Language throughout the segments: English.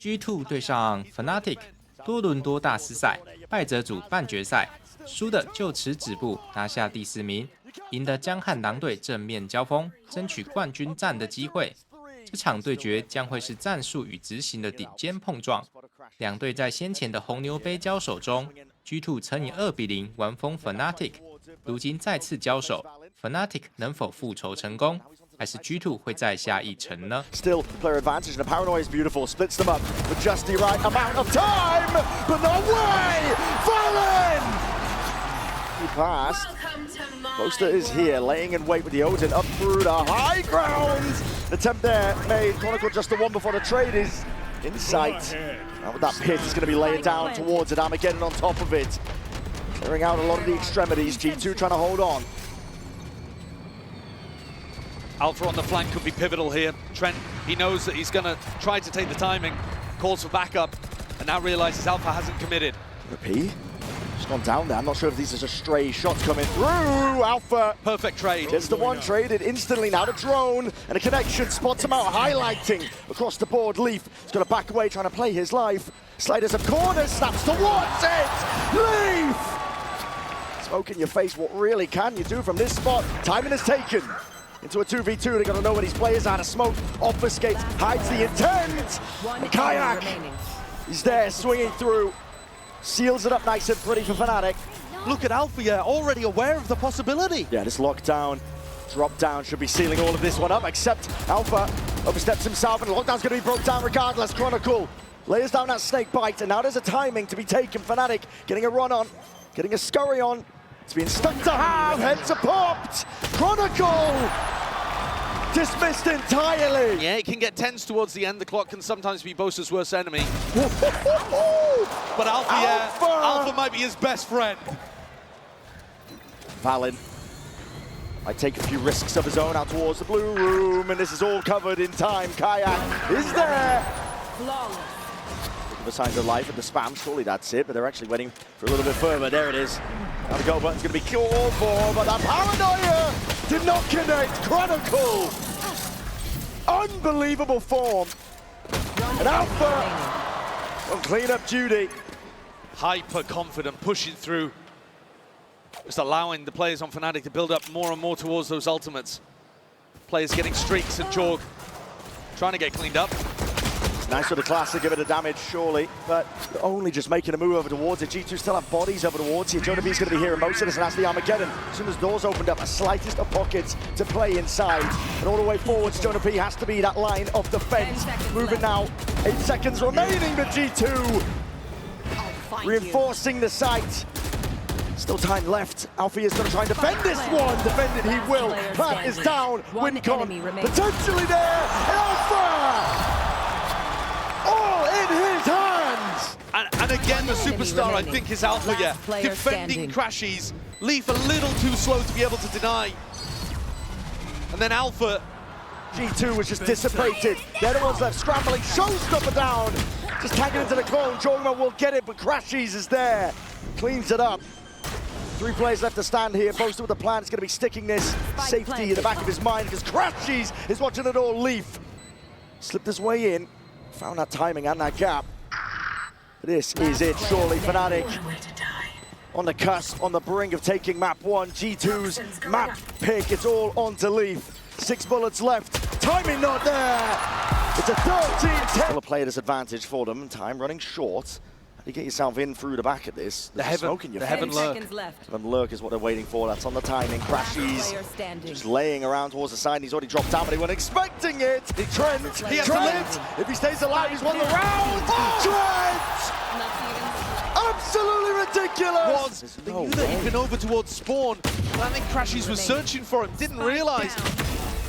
G2 对上 FNC 多伦多大师赛，败者组半决赛，输的就此止步，拿下第4名，赢得将和狼队正面交锋，争取冠军战的机会。这场对决将会是战术与执行的顶尖碰撞。两队在先前的红牛杯交手中 ，G2 曾以2比0完封 FNC， 如今再次交手 ，FNC 能否复仇成功？ 还是 G2 会再下一城呢 ？Still player advantage and the paranoia is beautiful. Splits them up with just the right amount of time, but no way! Fallen! He passed. Boaster is here, laying in wait with the Odin up through the high ground. The attempt there made. Chronicle just the one before the trade is in sight. Now with that pit, he's going to be laying down towards it. Armageddon on top of it, clearing out a lot of the extremities. G2 trying to hold on. Alpha on the flank could be pivotal here. Trent, he knows that he's going to try to take the timing, calls for backup, and now realizes Alpha hasn't committed. P, just gone down there. I'm not sure if these are just stray shots coming through. Alpha. Perfect trade. Gets the one traded instantly. Now the drone and a connection spots him out, highlighting across the board. Leaf is going to back away, trying to play his life. Sliders of corner, snaps towards it. Leaf! Smoke in your face. What really can you do from this spot? Timing is taken. Into a 2v2, they gotta know where these players are. To smoke, obfuscate, hides the intent. And Kaajak, he's there, swinging through, seals it up nice and pretty for Fnatic. Look at Alpha, yeah, already aware of the possibility. Yeah, this lockdown, drop down should be sealing all of this one up, except Alpha oversteps himself, and the lockdown's gonna be broke down regardless. Chronicle layers down that snake bite, and now there's a timing to be taken. Fnatic getting a run on, getting a scurry on. It's been stuck to half, heads are popped. Chronicle dismissed entirely. Yeah, it can get tense towards the end. The clock can sometimes be Bosa's worst enemy. But Alpha, yeah, Alpha might be his best friend. Valen might take a few risks of his own out towards the blue room, and this is all covered in time. Kaajak is there. Looking for signs of life at the spam. Surely that's it, but they're actually waiting for a little bit further. There it is. Now the go button's going to be called for, but that paranoia did not connect. Chronicle, unbelievable form. And Alpha on clean-up duty. Hyper confident, pushing through. Just allowing the players on Fnatic to build up more and more towards those ultimates. Players getting streaks and Jorg trying to get cleaned up. Nice for the classic, give it a damage, surely, but only just making a move over towards it. G2 still have bodies over towards here. Jonah B's going to be here in most of this, and that's the Armageddon. As soon as doors opened up, a slightest of pockets to play inside. And all the way forwards, Jonah B has to be that line of defense. Moving now, 8 seconds remaining, but G2 reinforcing the site. Still time left. Alfie is going to try and defend this one. Defend it, he will. Plant is down. Wincon potentially there. Alpha! All in his hands! And again, the superstar, I think, is Alpha, yeah. Defending crashes. Leaf a little too slow to be able to deny. And then Alpha. G2 was just dissipated. They're the ones left scrambling. Showstopper down. Just tagging into the clone. Jorgman will get it, but Crashies is there. Cleans it up. 3 players left to stand here. Boaster with the plan is going to be sticking this safety in the back of his mind because Crashies is watching it all. Leaf slipped his way in. Found that timing and that gap. This is it, surely. Fnatic on the cusp, on the brink of taking map 1. G2's map pick, it's all on to Leaf. 6 bullets left, timing not there. It's a 13-10. Still a player disadvantage for them, time running short. How do you get yourself in through the back of this? The heaven lurk. Heaven lurk is what they're waiting for. That's on the timing. Crashies just laying around towards the side. And he's already dropped down, but he wasn't expecting it. Trent, if he stays alive, he's won the round. Trent! Absolutely ridiculous. They knew that he'd been over towards spawn. And I think Crashies was searching for him, didn't realize.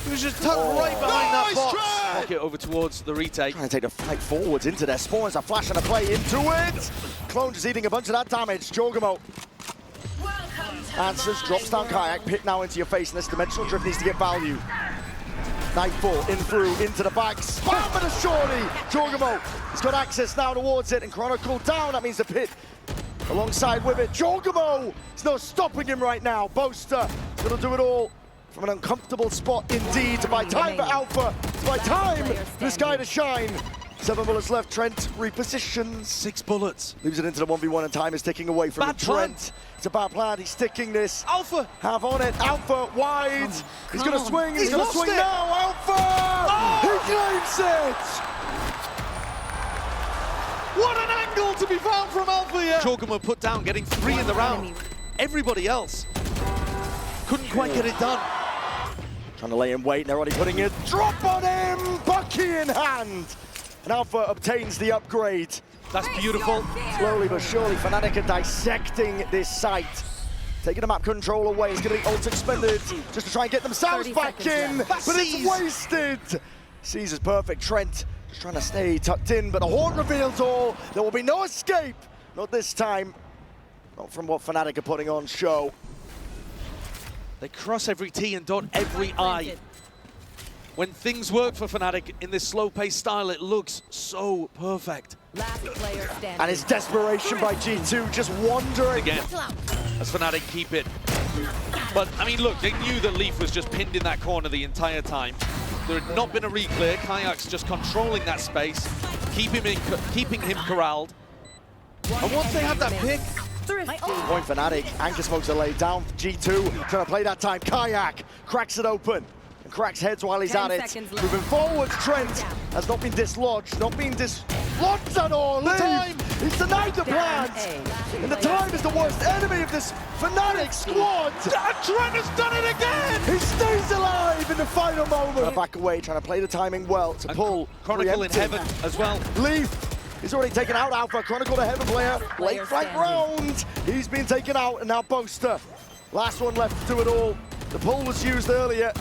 He was just tucked right behind that box. Pocket over towards the retake. Trying to take the fight forwards into their spawns. A flash and a play into it. Clone just eating a bunch of that damage. Jorgamo answers, drops down Kaajak. Pit now into your face, and this dimensional drift needs to get value. Nightfall in through, into the back. Spam and a shorty. Jorgamo, he's got access now towards it, and Chronicle down. That means the pit alongside with it. Jorgamo, there's no stopping him right now. Boaster gonna do it all from an uncomfortable spot indeed to buy time for Alpha, to buy time for this guy to shine. 7 bullets left. Trent repositions. 6 bullets. Leaves it into the 1v1 and time is ticking away from Bad Trent. It's a bad plan. He's sticking this. Alpha. Have on it. Alpha wide. He's going to swing. He's going to lost swing it. now. Alpha. Oh! He claims it. What an angle to be found from Alpha here. Jorgen put down, getting 3 in the round. Everybody else couldn't quite get it done. Trying to lay in wait. They're already putting a drop on him. Bucky in hand. And Alpha obtains the upgrade. That's beautiful. Slowly but surely, Fnatic are dissecting this site. Taking the map control away. It's going to be ult expended just to try and get themselves back in. But it's wasted. Sees is perfect. Trent just trying to stay tucked in, but the horn reveals all. There will be no escape. Not this time. Not from what Fnatic are putting on show. They cross every T and dot every I. When things work for Fnatic in this slow-paced style, it looks so perfect. Last player standing. And it's desperation by G2, just wandering. Again, as Fnatic keep it. But, I mean, look, they knew that Leaf was just pinned in that corner the entire time. There had not been a re-clear. Kajak's just controlling that space, keeping him corralled. And once they have that pick, Point Fnatic, anchor smokes are laid down. G2 trying to play that time. Kaajak cracks it open and cracks heads while he's at it. Moving forwards, Trent has not been dislodged, not been dislodged at all. He's denied the plans. And the time is the worst enemy of this Fnatic squad. Trent has done it again! He stays alive in the final moment. Back away, trying to play the timing well to pull. Chronicle in heaven as well. Leaf. He's already taken out Alpha. Chronicle, the heaven player. Late flank round. He's been taken out, and now Boaster. Last one left to do it all. The pull was used earlier.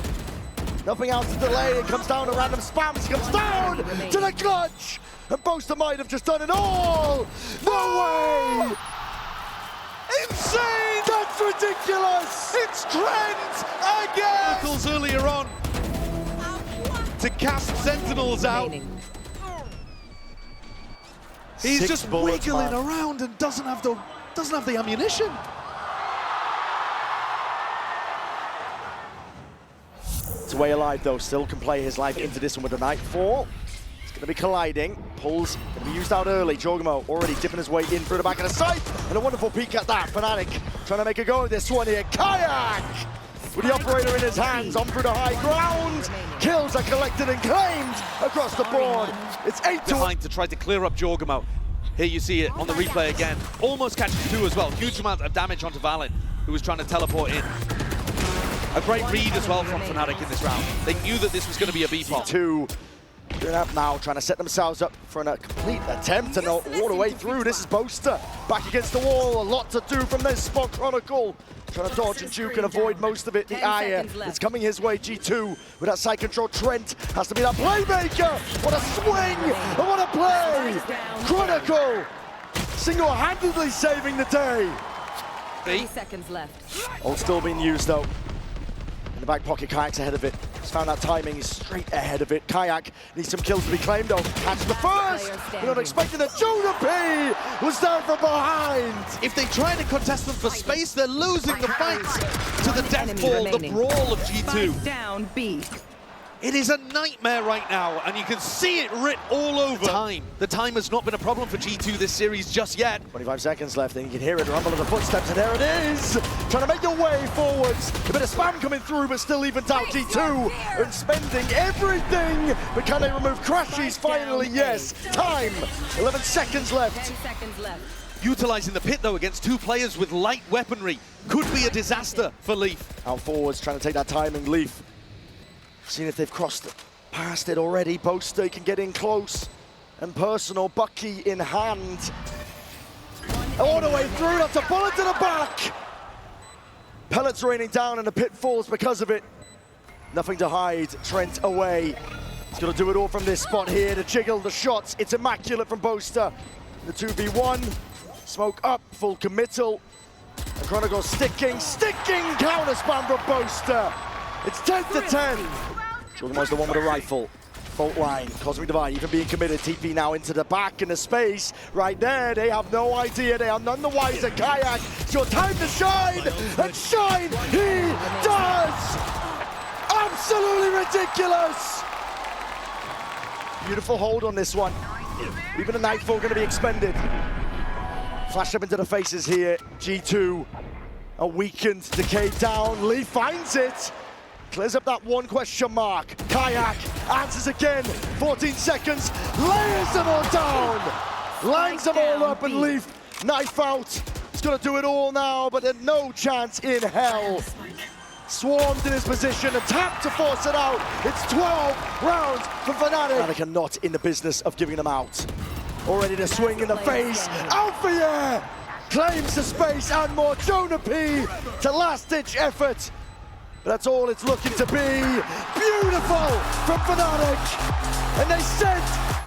Nothing else to delay. It comes down to random spams. He comes down to the clutch. And Boaster might have just done it all. No way! Insane! That's ridiculous! It's Trent again! Earlier on to cast Sentinels out. He's 6 just bullets, wiggling man. around and doesn't have the ammunition. It's way alive though, still can play his life into this one with the Nightfall. It's going to be colliding. Pulls going to be used out early. Jorgen already dipping his way in through the back of the site. And a wonderful peek at that. Fnatic trying to make a go of this one here. Kaajak with the operator in his hands on through the high ground. Kills are collected and claimed across the board. It's 8 to try to clear up Jorgen. Here you see it on the replay again. Almost catches 2 as well. Huge amount of damage onto Valen, who was trying to teleport in. A great read as well from Fnatic in this round. They knew that this was going to be a B-bomb. 2 doing up now, trying to set themselves up for a complete attempt to not all the way through. This is Boaster back against the wall. A lot to do from this spot. Chronicle trying to dodge and juke and avoid most of it. The ire is coming his way. G2 with that side control. Trent has to be that playmaker. What a swing and what a play. Chronicle single-handedly saving the day. 30 seconds left. Ult still being used though. In the back pocket, Kajak's ahead of it. He's found that timing, he's straight ahead of it. Kaajak needs some kills to be claimed though. Catch the first! We're not expecting that. Jonah P was down from behind! If they try to contest them for space, they're losing the fights to the death ball, the brawl of G2. Down B. It is a nightmare right now, and you can see it writ all over. The time has not been a problem for G2 this series just yet. 25 seconds left, and you can hear it rumble of the footsteps, and there it is! Trying to make your way forwards. A bit of spam coming through, but still evens out G2 and spending everything. But can they remove Crashies finally? Yes. Time. 11 seconds left. 10 seconds left. Utilizing the pit, though, against 2 players with light weaponry could be a disaster for Leaf. Out forwards, trying to take that timing. Leaf. Seeing if they've crossed past it already. Boaster can get in close and personal. Bucky in hand. All the way through. That's a bullet to the back. Pellets raining down and the pit falls because of it. Nothing to hide. Trent away. He's going to do it all from this spot here. The jiggle, the shots. It's immaculate from Boaster. The 2v1. Smoke up. Full committal. And Chronicle sticking counter spam from Boaster. It's 10 to 10. Jorgen was the one with a rifle. Fault line, Cosmic Divide even being committed. TP now into the back in the space. Right there, they have no idea. They are none the wiser. Kaajak, it's your time to shine. And shine he does. Absolutely ridiculous. Beautiful hold on this one. Even a Nightfall going to be expended. Flash up into the faces here. G2 a weakened, Decay down. Lee finds it. Clears up that one question mark. Kaajak answers again. 14 seconds. Layers them all down. Lines them all up and Leaf knife out. He's going to do it all now, but there's no chance in hell. Swarmed in his position, attacked to force it out. It's 12 rounds for Fnatic. Fnatic are not in the business of giving them out. Already to swing in the face. Alpha claims the space and more. Jonah P to last-ditch effort. But that's all it's looking to be. Beautiful from Fnatic. And they sent